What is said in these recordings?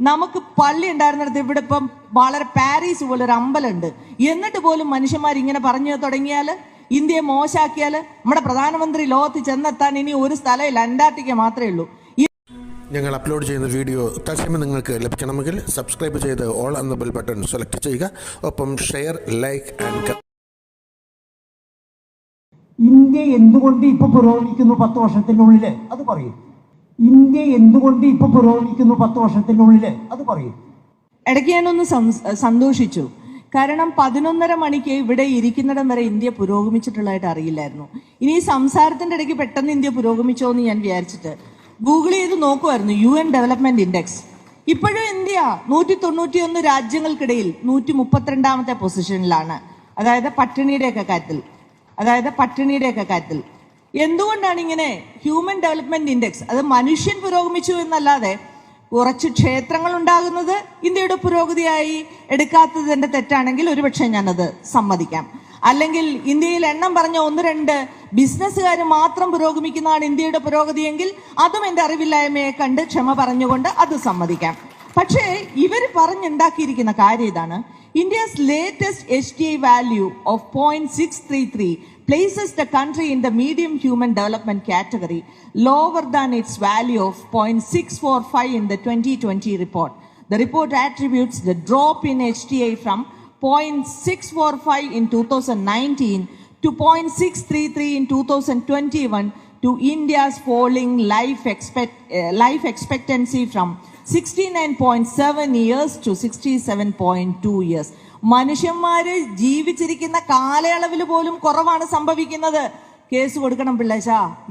നമുക്ക് പള്ളി ഉണ്ടായിരുന്നിടത്ത് ഇവിടെ ഇപ്പം വളരെ പാരീസ് പോലെ ഒരു അമ്പലമുണ്ട്. എന്നിട്ട് പോലും മനുഷ്യന്മാർ ഇങ്ങനെ പറഞ്ഞു തുടങ്ങിയാൽ, ഇന്ത്യയെ മോശമാക്കിയാൽ, നമ്മുടെ പ്രധാനമന്ത്രി ലോകത്ത് ചെന്നെത്താൻ ഇനി ഒരു സ്ഥലമില്ല, അന്റാർട്ടിക്ക മാത്രമേ ഉള്ളൂ. ഞങ്ങൾ അപ്ലോഡ് ചെയ്യുന്ന വീഡിയോ തത്സമയം നിങ്ങൾക്ക് ലഭിക്കണമെങ്കിൽ സബ്സ്ക്രൈബ് ചെയ്ത് ഓൾ എന്ന ബെൽ ബട്ടൺ സെലക്ട് ചെയ്യുക. ഒപ്പം ഷെയർ, ലൈക്ക് ആൻഡ് ഇന്ത്യ എന്തുകൊണ്ട് ഇപ്പൊ പുരോഗമിക്കുന്നു 10 വർഷത്തിനുള്ളിൽ അത് പറയും. ഇന്ത്യ എന്തുകൊണ്ട് ഇപ്പൊ പുരോഗമിക്കുന്നു 10 വർഷത്തിനുള്ളിൽ അത് പറയും. ഇടയ്ക്ക് ഞാനൊന്ന് സന്തോഷിച്ചു. കാരണം 11:30 മണിക്ക് ഇവിടെ ഇരിക്കുന്നിടം വരെ ഇന്ത്യ പുരോഗമിച്ചിട്ടുള്ളതായിട്ട് അറിയില്ലായിരുന്നു. ഇനി ഈ സംസാരത്തിന്റെ ഇടയ്ക്ക് പെട്ടെന്ന് ഇന്ത്യ പുരോഗമിച്ചോ എന്ന് ഞാൻ വിചാരിച്ചിട്ട് ഗൂഗിൾ ചെയ്ത് നോക്കുമായിരുന്നു. UN ഡെവലപ്മെന്റ് ഇൻഡെക്സ് ഇപ്പോഴും ഇന്ത്യ 191 രാജ്യങ്ങൾക്കിടയിൽ 132ാമത്തെ പൊസിഷനിലാണ്. അതായത് പട്ടിണിയുടെയൊക്കെ കാര്യത്തിൽ. എന്തുകൊണ്ടാണ് ഇങ്ങനെ? ഹ്യൂമൻ ഡെവലപ്മെന്റ് ഇൻഡെക്സ്, അത് മനുഷ്യൻ പുരോഗമിച്ചു എന്നല്ലാതെ കുറച്ച് ക്ഷേത്രങ്ങൾ ഉണ്ടാകുന്നത് ഇന്ത്യയുടെ പുരോഗതിയായി എടുക്കാത്തതിന്റെ തെറ്റാണെങ്കിൽ ഒരുപക്ഷെ ഞാനത് സമ്മതിക്കാം. അല്ലെങ്കിൽ ഇന്ത്യയിൽ എണ്ണം പറഞ്ഞ 1-2 ബിസിനസ്സുകാർ മാത്രം പുരോഗമിക്കുന്നതാണ് ഇന്ത്യയുടെ പുരോഗതിയെങ്കിൽ അതും എൻ്റെ അറിവില്ലായ്മയെ കണ്ട് ക്ഷമ പറഞ്ഞുകൊണ്ട് അത് സമ്മതിക്കാം. പക്ഷേ ഇവർ പറഞ്ഞുണ്ടാക്കിയിരിക്കുന്ന കാര്യം ഇതാണ്: India's latest HDI value of 0.633 places the country in the medium human development category, lower than its value of 0.645 in the 2020 report. The report attributes the drop in HDI from 0.645 in 2019 to 0.633 in 2021 to India's falling life expectancy from 69.7 years to 67.2 years. മനുഷ്യന്മാര് ജീവിച്ചിരിക്കുന്ന കാലയളവിൽ പോലും കുറവാണ് സംഭവിക്കുന്നത്. Case കൊടുക്കണം പിള്ളേശ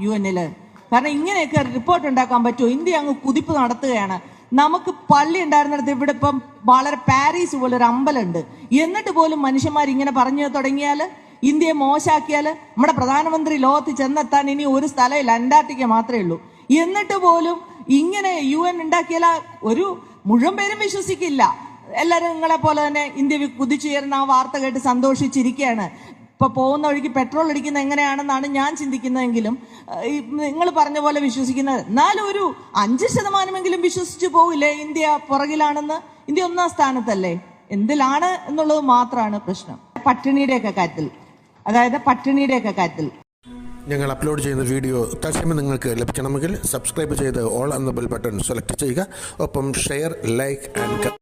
UN-ല്. കാരണം ഇങ്ങനെയൊക്കെ report ഉണ്ടാക്കാൻ പറ്റുമോ? ഇന്ത്യ അങ്ങ് കുതിപ്പ് നടത്തുകയാണ്. നമുക്ക് പള്ളി ഉണ്ടായിരുന്നിടത്ത് ഇവിടെ ഇപ്പം വളരെ പാരീസ് പോലെ ഒരു അമ്പലമുണ്ട്. എന്നിട്ട് പോലും മനുഷ്യന്മാർ ഇങ്ങനെ പറഞ്ഞു തുടങ്ങിയാൽ, ഇന്ത്യയെ മോശമാക്കിയാൽ, നമ്മുടെ പ്രധാനമന്ത്രി ലോകത്ത് ചെന്നെത്താൻ ഇനി ഒരു സ്ഥലമില്ല, അന്റാർട്ടിക്ക മാത്രമേ ഉള്ളൂ. എന്നിട്ട് പോലും ഇങ്ങനെ UN ഉണ്ടാക്കിയാൽ ഒരു മുഴുവൻ പേരും വിശ്വസിക്കില്ല. എല്ലാവരും നിങ്ങളെ പോലെ തന്നെ ഇന്ത്യ കുതിച്ചുയർന്ന ആ വാർത്ത കേട്ട് സന്തോഷിച്ചിരിക്കുകയാണ്. ഇപ്പൊ പോകുന്ന വഴിക്ക് പെട്രോൾ അടിക്കുന്ന എങ്ങനെയാണെന്നാണ് ഞാൻ ചിന്തിക്കുന്നതെങ്കിലും നിങ്ങൾ പറഞ്ഞ പോലെ വിശ്വസിക്കുന്നത്. എന്നാലും ഒരു 5% വിശ്വസിച്ചു പോകില്ലേ ഇന്ത്യ പുറകിലാണെന്ന്? ഇന്ത്യ 1ാം സ്ഥാനത്തല്ലേ? എന്തിലാണ് എന്നുള്ളത് മാത്രമാണ് പ്രശ്നം. പട്ടിണിയുടെയൊക്കെ കാര്യത്തിൽ ഞങ്ങൾ അപ്ലോഡ് ചെയ്യുന്ന വീഡിയോ തത്സമയം നിങ്ങൾക്ക് ലഭിക്കണമെങ്കിൽ സബ്സ്ക്രൈബ് ചെയ്ത് ഓൾ എന്ന ബെൽ ബട്ടൺ സെലക്ട് ചെയ്യുക. ഒപ്പം ഷെയർ, ലൈക്ക് ആൻഡ്